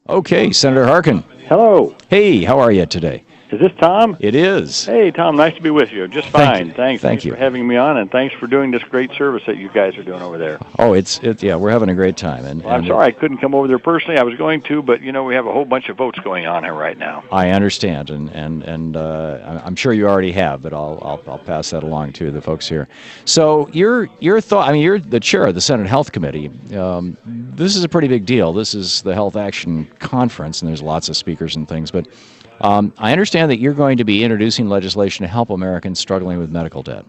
Okay, Senator Harkin. Hello. Hey, how are you today? Is this Tom? It is. Hey, Tom, nice to be with you. Just Thank you. fine. Thanks. Thank Thanks you. for having me on, and thanks for doing this great service that you guys are doing over there. Oh, yeah, we're having a great time. Well, I'm sorry I couldn't come over there personally. I was going to, but, we have a whole bunch of votes going on here right now. I understand, and I'm sure you already have, but I'll pass that along to the folks here. So your thought. I mean, you're the chair of the Senate Health Committee. This is a pretty big deal. This is the Health Action Conference, and there's lots of speakers and things. But I understand that you're going to be introducing legislation to help Americans struggling with medical debt.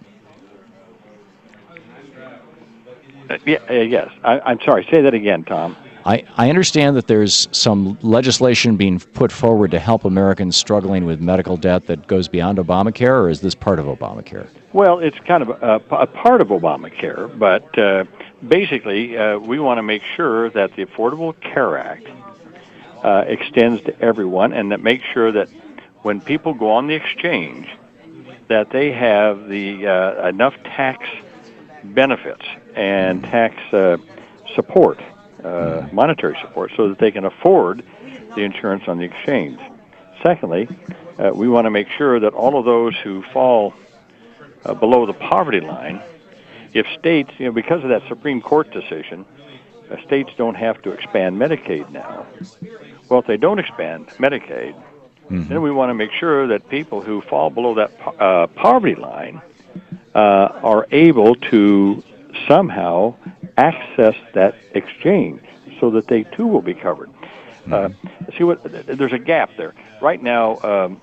Yes. I'm sorry. Say that again, Tom. I understand that there's some legislation being put forward to help Americans struggling with medical debt that goes beyond Obamacare, or is this part of Obamacare? Well, it's kind of a part of Obamacare, but basically we want to make sure that the Affordable Care Act extends to everyone, and that makes sure that when people go on the exchange, that they have the enough tax benefits and tax support, monetary support, so that they can afford the insurance on the exchange. Secondly, we want to make sure that all of those who fall below the poverty line, if states, because of that Supreme Court decision, states don't have to expand Medicaid now. Well, if they don't expand Medicaid, then we want to make sure that people who fall below that poverty line are able to somehow access that exchange so that they too will be covered. There's a gap there. Right now,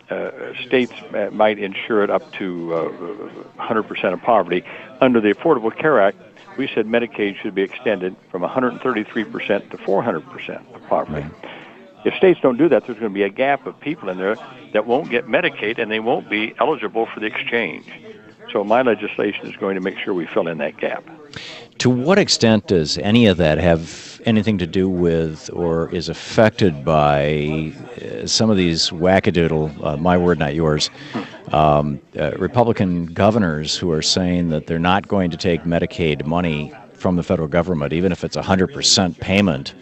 states might insure it up to 100% of poverty. Under the Affordable Care Act, we said Medicaid should be extended from 133% to 400% of poverty. Right. If states don't do that, there's going to be a gap of people in there that won't get Medicaid, and they won't be eligible for the exchange. So my legislation is going to make sure we fill in that gap. To what extent does any of that have anything to do with or is affected by some of these wackadoodle, my word, not yours, Republican governors who are saying that they're not going to take Medicaid money from the federal government, even if it's 100% payment,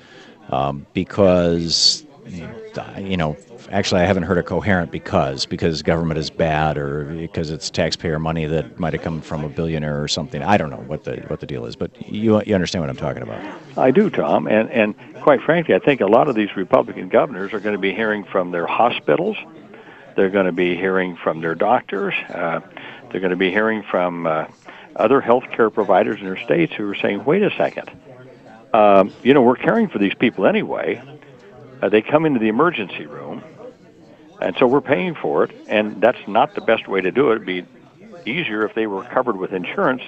because, actually I haven't heard a coherent because government is bad or because it's taxpayer money that might have come from a billionaire or something. I don't know what the deal is, but you understand what I'm talking about. I do, Tom, and quite frankly, I think a lot of these Republican governors are going to be hearing from their hospitals. They're going to be hearing from their doctors. They're going to be hearing from other health care providers in their states who are saying, wait a second, we're caring for these people anyway. They come into the emergency room, and so we're paying for it, and that's not the best way to do it. It'd be easier if they were covered with insurance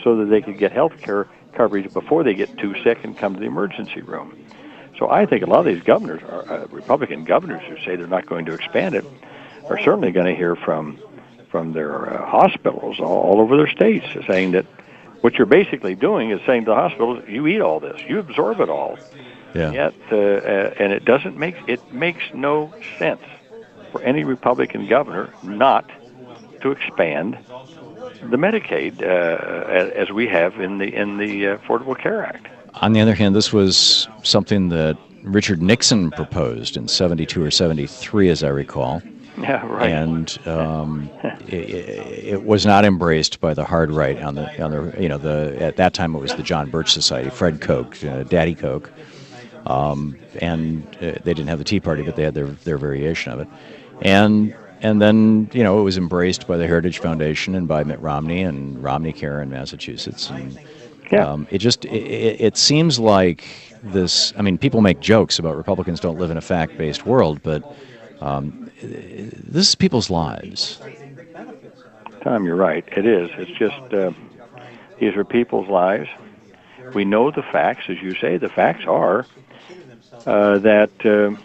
so that they could get health care coverage before they get too sick and come to the emergency room. So I think a lot of these governors, Republican governors who say they're not going to expand it, are certainly going to hear from their hospitals all over their states saying that what you're basically doing is saying to the hospitals, you eat all this, you absorb it all. Yeah. Yet, and it makes no sense for any Republican governor not to expand the Medicaid as we have in the Affordable Care Act. On the other hand, this was something that Richard Nixon proposed in '72 or '73, as I recall. Yeah, right. And it was not embraced by the hard right at that time it was the John Birch Society, Fred Koch, Daddy Koch. And they didn't have the Tea Party, but they had their variation of it. And then, it was embraced by the Heritage Foundation and by Mitt Romney and Romney Care in Massachusetts. And it seems like this, people make jokes about Republicans don't live in a fact-based world, but this is people's lives. Tom, you're right. It is. It's just, these are people's lives. We know the facts, as you say. The facts are that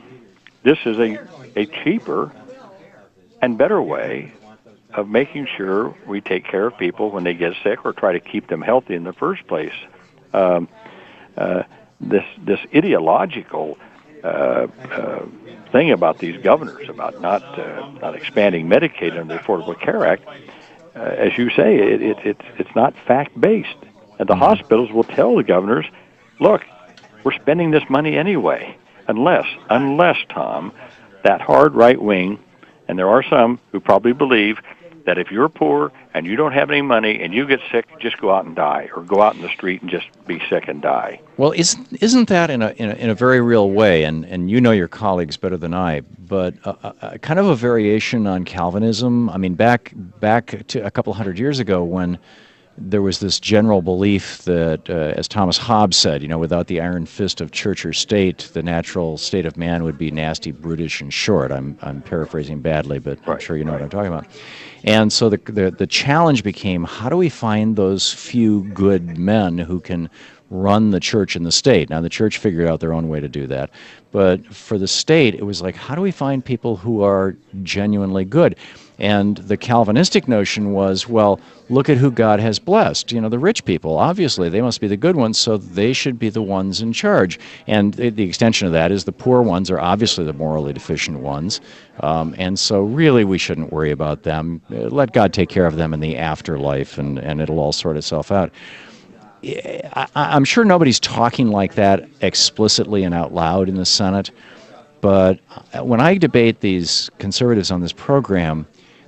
this is a cheaper and better way of making sure we take care of people when they get sick or try to keep them healthy in the first place. This ideological thing about these governors about not expanding Medicaid under the Affordable Care Act, as you say, it's not fact-based. And the hospitals will tell the governors, look, we're spending this money anyway. unless, Tom, that hard right wing, and there are some who probably believe that if you're poor and you don't have any money and you get sick, just go out and die, or go out in the street and just be sick and die. Well, isn't that in a very real way, and you know your colleagues better than I, but a kind of a variation on Calvinism? I mean, back to a couple hundred years ago, when there was this general belief that, as Thomas Hobbes said, without the iron fist of church or state, the natural state of man would be nasty, brutish, and short. I'm paraphrasing badly, but I'm sure you know what I'm talking about. And so the challenge became, how do we find those few good men who can run the church and the state? Now, the church figured out their own way to do that. But for the state, it was like, how do we find people who are genuinely good? And the Calvinistic notion was, well, look at who God has blessed. The rich people, obviously, they must be the good ones, so they should be the ones in charge. And the extension of that is the poor ones are obviously the morally deficient ones. And so really we shouldn't worry about them. Let God take care of them in the afterlife, and it'll all sort itself out. I'm sure nobody's talking like that explicitly and out loud in the Senate, but when I debate these conservatives on this program,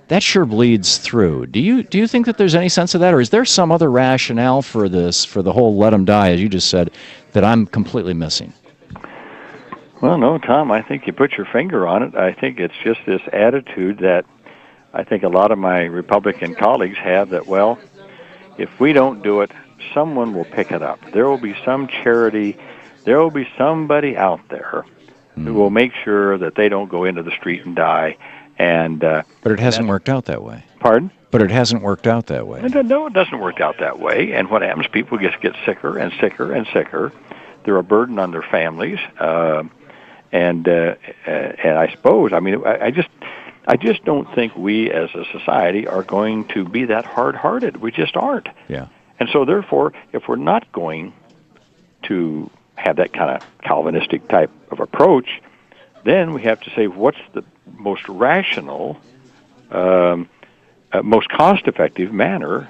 that sure bleeds through. Do you think that there's any sense of that, or is there some other rationale for this, for the whole let them die, as you just said, that I'm completely missing? Well, no, Tom, I think you put your finger on it. I think it's just this attitude that I think a lot of my Republican colleagues have, that, well, if we don't do it, someone will pick it up. There will be some charity, there will be somebody out there who will make sure that they don't go into the street and die. But it hasn't worked out that way. Pardon? But it hasn't worked out that way. No, it doesn't work out that way. And what happens? People just get sicker and sicker and sicker. They're a burden on their families. And I suppose, I just don't think we as a society are going to be that hard-hearted. We just aren't. Yeah. And so, therefore, if we're not going to have that kind of Calvinistic type of approach, then we have to say, what's the most rational, most cost-effective manner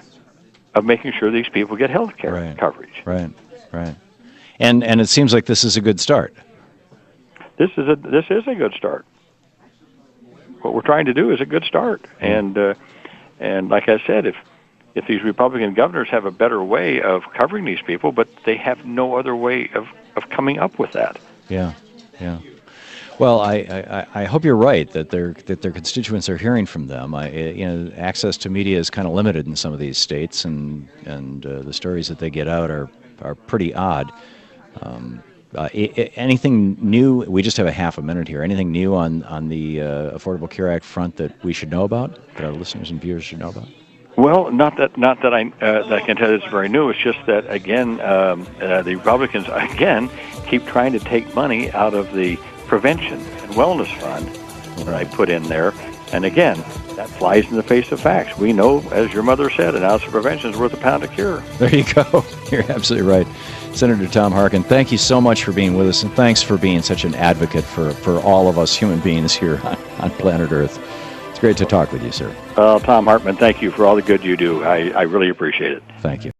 of making sure these people get health care coverage? Right. And it seems like this is a good start. This is a good start. What we're trying to do is a good start. And like I said, if these Republican governors have a better way of covering these people, but they have no other way of coming up with that. Yeah. Well, I hope you're right that their constituents are hearing from them. Access to media is kind of limited in some of these states, and the stories that they get out are pretty odd. Anything new? We just have a half a minute here. Anything new on the Affordable Care Act front that we should know about, that our listeners and viewers should know about? Well, not that I can tell you it's very new. It's just that, again, the Republicans, again, keep trying to take money out of the Prevention and Wellness Fund that I put in there. And again, that flies in the face of facts. We know, as your mother said, an ounce of prevention is worth a pound of cure. There you go. You're absolutely right. Senator Thom Harkin, thank you so much for being with us, and thanks for being such an advocate for all of us human beings here on planet Earth. It's great to talk with you, sir. Thom Hartmann, thank you for all the good you do. I really appreciate it. Thank you.